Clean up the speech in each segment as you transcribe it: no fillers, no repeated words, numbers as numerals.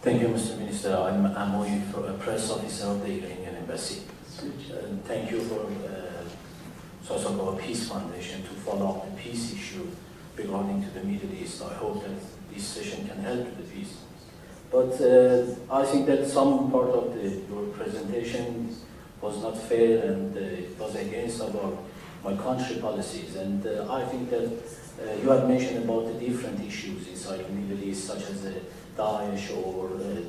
Thank you, Mr. Minister. I'm Amoy, a press officer of the Iranian Embassy. Thank you for Sosakova Peace Foundation to follow up the peace issue regarding to the Middle East. I hope that this session can help to the peace. But I think that some part of your presentation was not fair and it was against my country policies. And I think that you have mentioned about the different issues inside the Middle East, such as Daesh or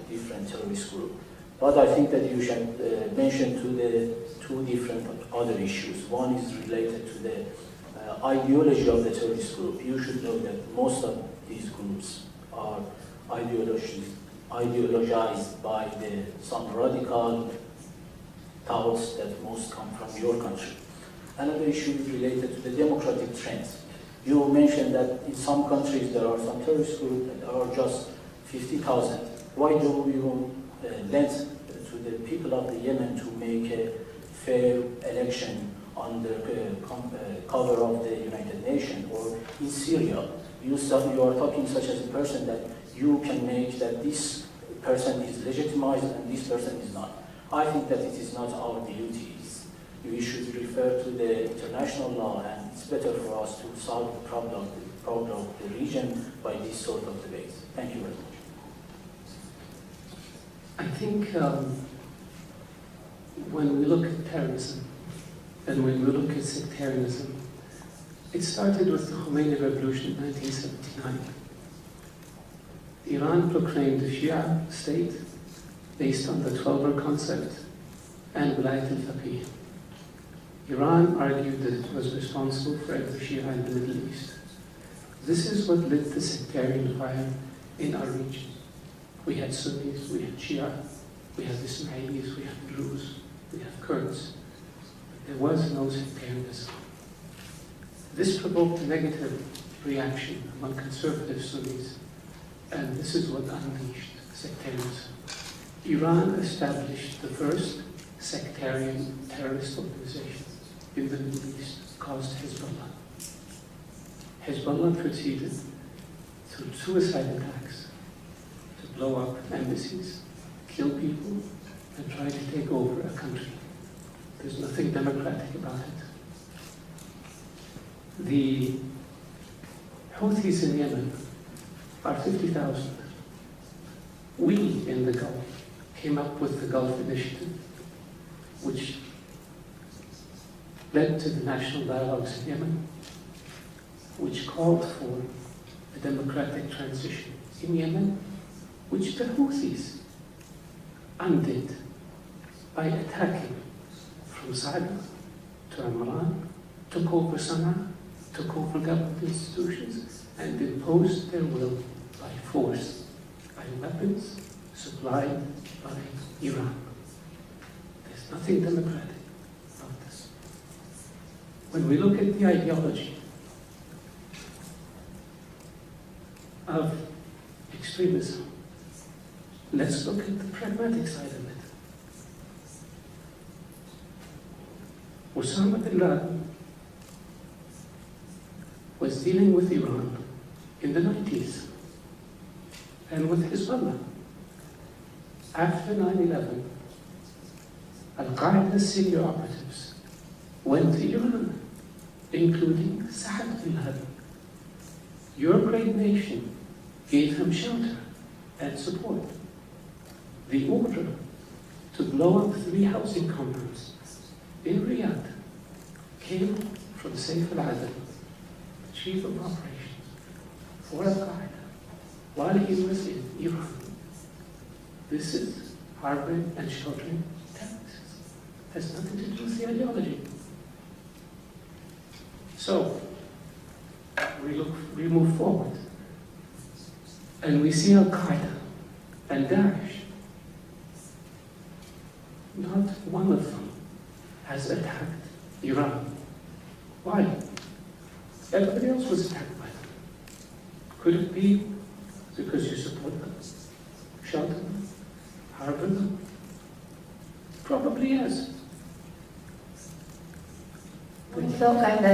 different terrorist group. But I think that you should mention the two different other issues. One is related to the ideology of the terrorist group. You should know that most of these groups are ideologized by some radical thoughts that most come from your country. Another issue is related to the democratic trends. You mentioned that in some countries there are some terrorist groups that are just 50,000. Why do you lend to the people of the Yemen to make a fair election under cover of the United Nations? Or in Syria, you are talking such as a person that you can make that this person is legitimized and this person is not. I think that it is not our duties. We should refer to the international law, and it's better for us to solve the problem of the region by this sort of debates. Thank you very much. I think when we look at terrorism and when we look at sectarianism, it started with the Khomeini Revolution in 1979. Iran proclaimed a Shia state based on the Twelver concept and Wilayat al-Faqih. Iran argued that it was responsible for every Shia in the Middle East. This is what lit the sectarian fire in our region. We had Sunnis, we had Shia, we had Ismailis, we had Druze, we had Kurds. There was no sectarianism. This provoked a negative reaction among conservative Sunnis, and this is what unleashed sectarianism. Iran established the first sectarian terrorist organization in the Middle East called Hezbollah. Hezbollah proceeded through suicide attacks to blow up embassies, kill people, and try to take over a country. There's nothing democratic about it. The Houthis in Yemen are 50,000. We in the Gulf came up with the Gulf Initiative, which led to the national dialogues in Yemen, which called for a democratic transition in Yemen, which the Houthis undid by attacking from Saada to Amman, took over Sana'a, took over government institutions, and imposed their will by force, by weapons supplied by Iran. There's nothing democratic about this. When we look at the ideology of extremism, let's look at the pragmatic side of it. Osama bin Laden was dealing with Iran in the 90s and with Hezbollah. After 9/11, Al-Qaeda's senior operatives went to Iran, including Saad bin Laden. Your great nation gave him shelter and support. The order to blow up 3 housing compounds in Riyadh came from Saif al-Adel, chief of operations for Al-Qaeda, while he was in Iran. This is harboring and sheltering terrorists. It has nothing to do with the ideology. So, we move forward, and we see Al-Qaeda and Daesh. Not one of them has attacked Iran. Why? Everybody else was attacked by them. Could it be because you support them, shelter them, harbor them? Probably yes. So kind of,